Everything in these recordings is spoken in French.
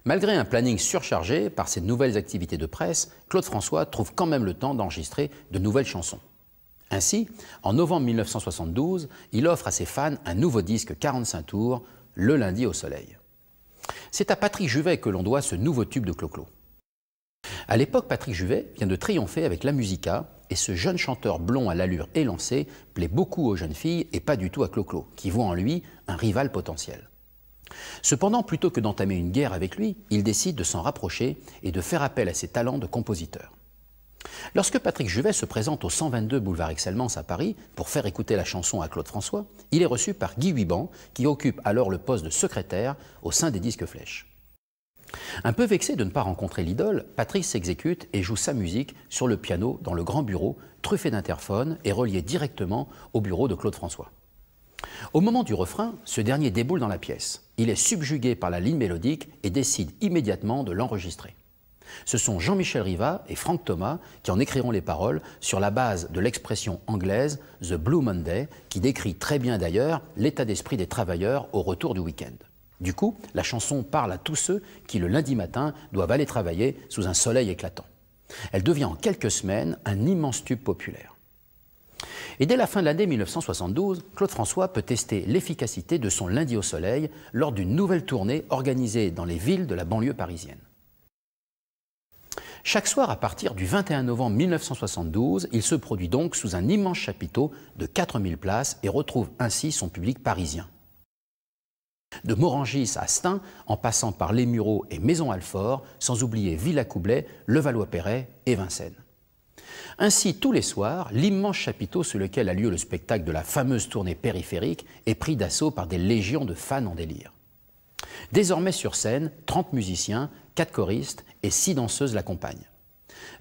Malgré un planning surchargé par ses nouvelles activités de presse, Claude François trouve quand même le temps d'enregistrer de nouvelles chansons. Ainsi, en novembre 1972, il offre à ses fans un nouveau disque 45 tours, Le lundi au soleil. C'est à Patrick Juvet que l'on doit ce nouveau tube de Clo-Clo. À l'époque, Patrick Juvet vient de triompher avec La Musica et ce jeune chanteur blond à l'allure élancée plaît beaucoup aux jeunes filles et pas du tout à Clo-Clo, qui voit en lui un rival potentiel. Cependant, plutôt que d'entamer une guerre avec lui, il décide de s'en rapprocher et de faire appel à ses talents de compositeur. Lorsque Patrick Juvet se présente au 122 boulevard Excellence à Paris pour faire écouter la chanson à Claude François, il est reçu par Guy Huiban, qui occupe alors le poste de secrétaire au sein des Disques Flèches. Un peu vexé de ne pas rencontrer l'idole, Patrick s'exécute et joue sa musique sur le piano dans le grand bureau, truffé d'interphones et relié directement au bureau de Claude François. Au moment du refrain, ce dernier déboule dans la pièce. Il est subjugué par la ligne mélodique et décide immédiatement de l'enregistrer. Ce sont Jean-Michel Rivat et Franck Thomas qui en écriront les paroles sur la base de l'expression anglaise « The Blue Monday » qui décrit très bien d'ailleurs l'état d'esprit des travailleurs au retour du week-end. Du coup, la chanson parle à tous ceux qui, le lundi matin, doivent aller travailler sous un soleil éclatant. Elle devient en quelques semaines un immense tube populaire. Et dès la fin de l'année 1972, Claude François peut tester l'efficacité de son lundi au soleil lors d'une nouvelle tournée organisée dans les villes de la banlieue parisienne. Chaque soir, à partir du 21 novembre 1972, il se produit donc sous un immense chapiteau de 4000 places et retrouve ainsi son public parisien. De Morangis à Stein, en passant par Les Mureaux et Maison-Alfort, sans oublier Villacoublay, Levallois-Perret et Vincennes. Ainsi, tous les soirs, l'immense chapiteau sous lequel a lieu le spectacle de la fameuse tournée périphérique est pris d'assaut par des légions de fans en délire. Désormais sur scène, 30 musiciens, 4 choristes et 6 danseuses l'accompagnent.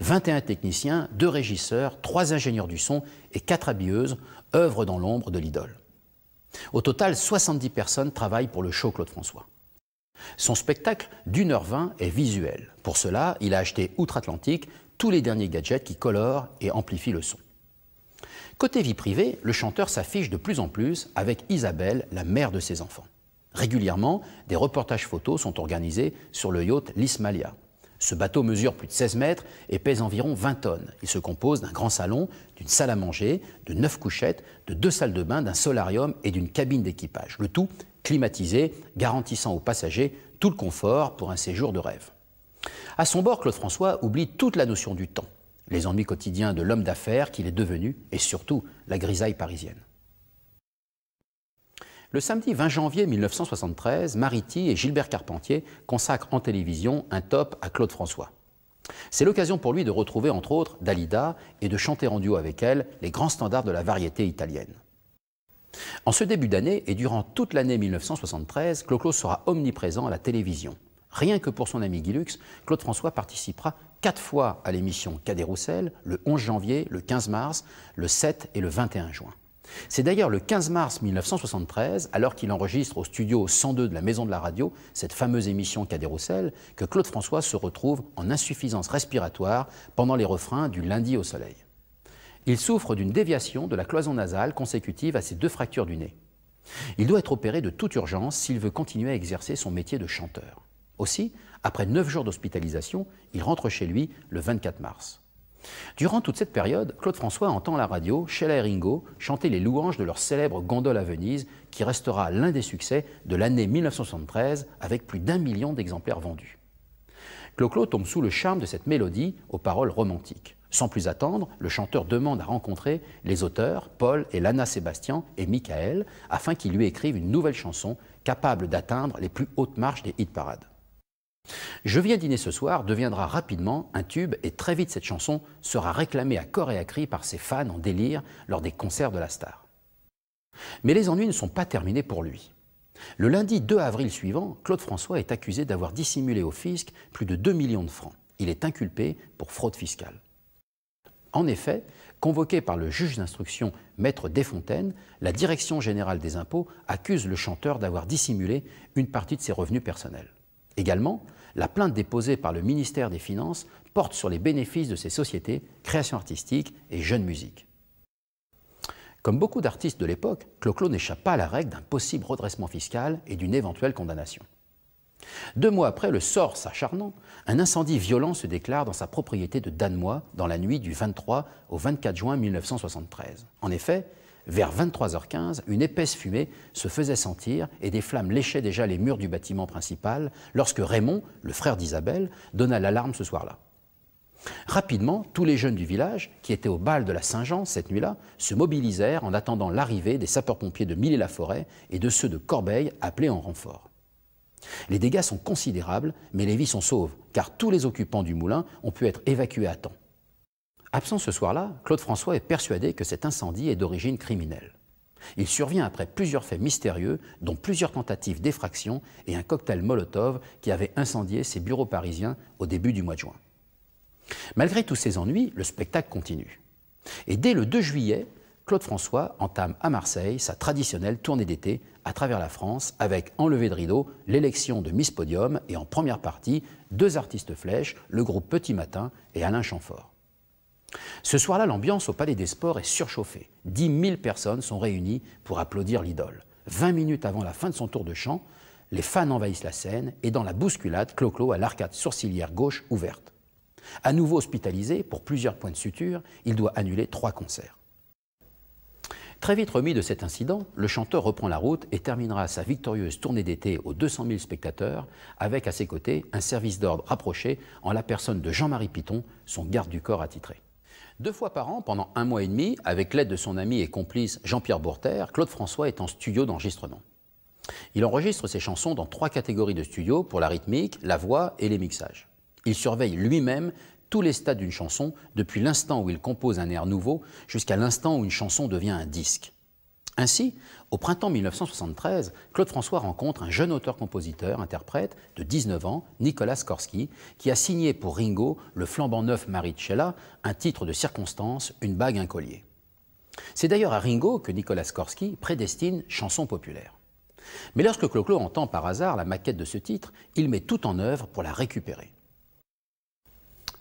21 techniciens, 2 régisseurs, 3 ingénieurs du son et 4 habilleuses œuvrent dans l'ombre de l'idole. Au total, 70 personnes travaillent pour le show Claude François. Son spectacle d'1h20 est visuel. Pour cela, il a acheté outre-Atlantique tous les derniers gadgets qui colorent et amplifient le son. Côté vie privée, le chanteur s'affiche de plus en plus avec Isabelle, la mère de ses enfants. Régulièrement, des reportages photos sont organisés sur le yacht l'Ismalia. Ce bateau mesure plus de 16 mètres et pèse environ 20 tonnes. Il se compose d'un grand salon, d'une salle à manger, de 9 couchettes, de 2 salles de bain, d'un solarium et d'une cabine d'équipage. Le tout climatisé, garantissant aux passagers tout le confort pour un séjour de rêve. À son bord, Claude François oublie toute la notion du temps, les ennuis quotidiens de l'homme d'affaires qu'il est devenu et surtout la grisaille parisienne. Le samedi 20 janvier 1973, Mariti et Gilbert Carpentier consacrent en télévision un top à Claude François. C'est l'occasion pour lui de retrouver entre autres Dalida et de chanter en duo avec elle les grands standards de la variété italienne. En ce début d'année et durant toute l'année 1973, Clo-Clo sera omniprésent à la télévision. Rien que pour son ami Guy Lux, Claude François participera 4 fois à l'émission Cadet Roussel, le 11 janvier, le 15 mars, le 7 et le 21 juin. C'est d'ailleurs le 15 mars 1973, alors qu'il enregistre au studio 102 de la Maison de la Radio, cette fameuse émission Cadet Roussel, que Claude François se retrouve en insuffisance respiratoire pendant les refrains du Lundi au soleil. Il souffre d'une déviation de la cloison nasale consécutive à ses 2 fractures du nez. Il doit être opéré de toute urgence s'il veut continuer à exercer son métier de chanteur. Aussi, après 9 jours d'hospitalisation, il rentre chez lui le 24 mars. Durant toute cette période, Claude François entend à la radio Sheila et Ringo chanter les louanges de leur célèbre Gondole à Venise, qui restera l'un des succès de l'année 1973 avec plus d'1 million d'exemplaires vendus. Clo-Clo tombe sous le charme de cette mélodie aux paroles romantiques. Sans plus attendre, le chanteur demande à rencontrer les auteurs Paul et Lana Sébastien et Michael afin qu'ils lui écrivent une nouvelle chanson capable d'atteindre les plus hautes marches des hit-parades. Je viens dîner ce soir deviendra rapidement un tube et très vite cette chanson sera réclamée à corps et à cri par ses fans en délire lors des concerts de la star. Mais les ennuis ne sont pas terminés pour lui. Le lundi 2 avril suivant, Claude François est accusé d'avoir dissimulé au fisc plus de 2 millions de francs. Il est inculpé pour fraude fiscale. En effet, convoqué par le juge d'instruction Maître Desfontaines, la Direction générale des impôts accuse le chanteur d'avoir dissimulé une partie de ses revenus personnels. Également, la plainte déposée par le ministère des Finances porte sur les bénéfices de ces sociétés, création artistique et jeune musique. Comme beaucoup d'artistes de l'époque, Clo-Clo n'échappe pas à la règle d'un possible redressement fiscal et d'une éventuelle condamnation. 2 mois après, le sort s'acharnant, un incendie violent se déclare dans sa propriété de Danemois dans la nuit du 23 au 24 juin 1973. En effet, vers 23h15, une épaisse fumée se faisait sentir et des flammes léchaient déjà les murs du bâtiment principal lorsque Raymond, le frère d'Isabelle, donna l'alarme ce soir-là. Rapidement, tous les jeunes du village, qui étaient au bal de la Saint-Jean cette nuit-là, se mobilisèrent en attendant l'arrivée des sapeurs-pompiers de Mille-et-la-Forêt et de ceux de Corbeil appelés en renfort. Les dégâts sont considérables, mais les vies sont sauves, car tous les occupants du moulin ont pu être évacués à temps. Absent ce soir-là, Claude François est persuadé que cet incendie est d'origine criminelle. Il survient après plusieurs faits mystérieux, dont plusieurs tentatives d'effraction et un cocktail Molotov qui avait incendié ses bureaux parisiens au début du mois de juin. Malgré tous ces ennuis, le spectacle continue. Et dès le 2 juillet, Claude François entame à Marseille sa traditionnelle tournée d'été à travers la France avec en levée de rideau l'élection de Miss Podium et en première partie 2 artistes flèches, le groupe Petit Matin et Alain Chamfort. Ce soir-là, l'ambiance au Palais des Sports est surchauffée. 10 000 personnes sont réunies pour applaudir l'idole. 20 minutes avant la fin de son tour de chant, les fans envahissent la scène et dans la bousculade, Clo-Clo a l'arcade sourcilière gauche ouverte. À nouveau hospitalisé pour plusieurs points de suture, il doit annuler 3 concerts. Très vite remis de cet incident, le chanteur reprend la route et terminera sa victorieuse tournée d'été aux 200 000 spectateurs avec à ses côtés un service d'ordre rapproché en la personne de Jean-Marie Piton, son garde du corps attitré. 2 fois par an, pendant 1 mois et demi, avec l'aide de son ami et complice Jean-Pierre Bourter, Claude François est en studio d'enregistrement. Il enregistre ses chansons dans 3 catégories de studio pour la rythmique, la voix et les mixages. Il surveille lui-même tous les stades d'une chanson, depuis l'instant où il compose un air nouveau jusqu'à l'instant où une chanson devient un disque. Ainsi, au printemps 1973, Claude François rencontre un jeune auteur-compositeur-interprète de 19 ans, Nicolas Skorsky, qui a signé pour Ringo le flambant neuf Maricela, un titre de circonstance, une bague, un collier. C'est d'ailleurs à Ringo que Nicolas Skorsky prédestine Chanson populaire. Mais lorsque Clo-Clo entend par hasard la maquette de ce titre, il met tout en œuvre pour la récupérer.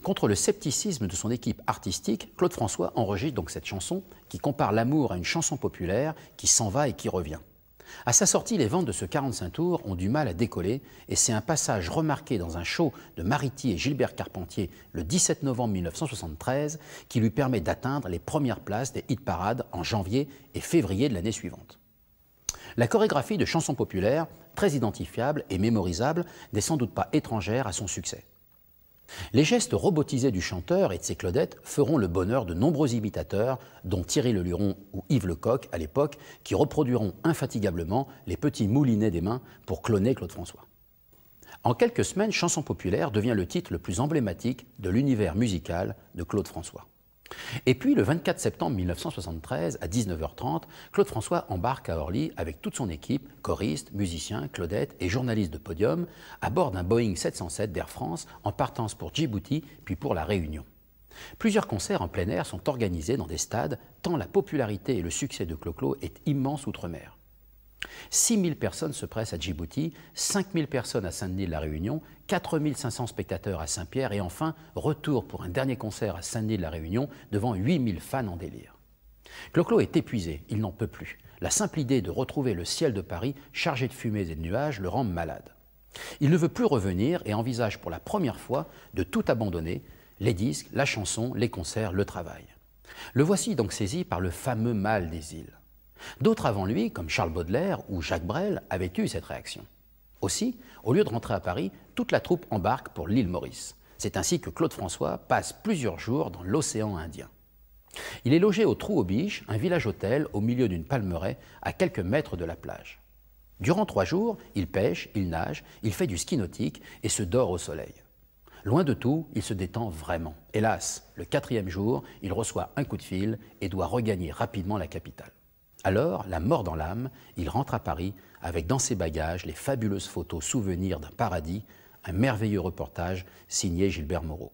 Contre le scepticisme de son équipe artistique, Claude François enregistre donc cette chanson qui compare l'amour à une chanson populaire qui s'en va et qui revient. À sa sortie, les ventes de ce 45 tours ont du mal à décoller et c'est un passage remarqué dans un show de Mariti et Gilbert Carpentier le 17 novembre 1973 qui lui permet d'atteindre les premières places des hit-parades en janvier et février de l'année suivante. La chorégraphie de chansons populaires, très identifiable et mémorisable, n'est sans doute pas étrangère à son succès. Les gestes robotisés du chanteur et de ses Claudettes feront le bonheur de nombreux imitateurs, dont Thierry Leluron ou Yves Lecoq à l'époque, qui reproduiront infatigablement les petits moulinets des mains pour cloner Claude François. En quelques semaines, Chanson populaire devient le titre le plus emblématique de l'univers musical de Claude François. Et puis, le 24 septembre 1973, à 19h30, Claude François embarque à Orly avec toute son équipe, choristes, musiciens, Claudettes et journalistes de podium, à bord d'un Boeing 707 d'Air France en partance pour Djibouti puis pour La Réunion. Plusieurs concerts en plein air sont organisés dans des stades, tant la popularité et le succès de Clo-Clo est immense outre-mer. 6 000 personnes se pressent à Djibouti, 5 000 personnes à Saint-Denis de la Réunion, 4 500 spectateurs à Saint-Pierre et enfin, retour pour un dernier concert à Saint-Denis de la Réunion devant 8 000 fans en délire. Clo-Clo est épuisé, il n'en peut plus. La simple idée de retrouver le ciel de Paris chargé de fumées et de nuages le rend malade. Il ne veut plus revenir et envisage pour la première fois de tout abandonner, les disques, la chanson, les concerts, le travail. Le voici donc saisi par le fameux mal des îles. D'autres avant lui, comme Charles Baudelaire ou Jacques Brel, avaient eu cette réaction. Aussi, au lieu de rentrer à Paris, toute la troupe embarque pour l'île Maurice. C'est ainsi que Claude François passe plusieurs jours dans l'océan Indien. Il est logé au Trou aux Biches, un village-hôtel au milieu d'une palmeraie à quelques mètres de la plage. Durant 3 jours, il pêche, il nage, il fait du ski nautique et se dort au soleil. Loin de tout, il se détend vraiment. Hélas, le 4e jour, il reçoit un coup de fil et doit regagner rapidement la capitale. Alors, la mort dans l'âme, il rentre à Paris avec dans ses bagages les fabuleuses photos souvenirs d'un paradis, un merveilleux reportage signé Gilbert Moreau.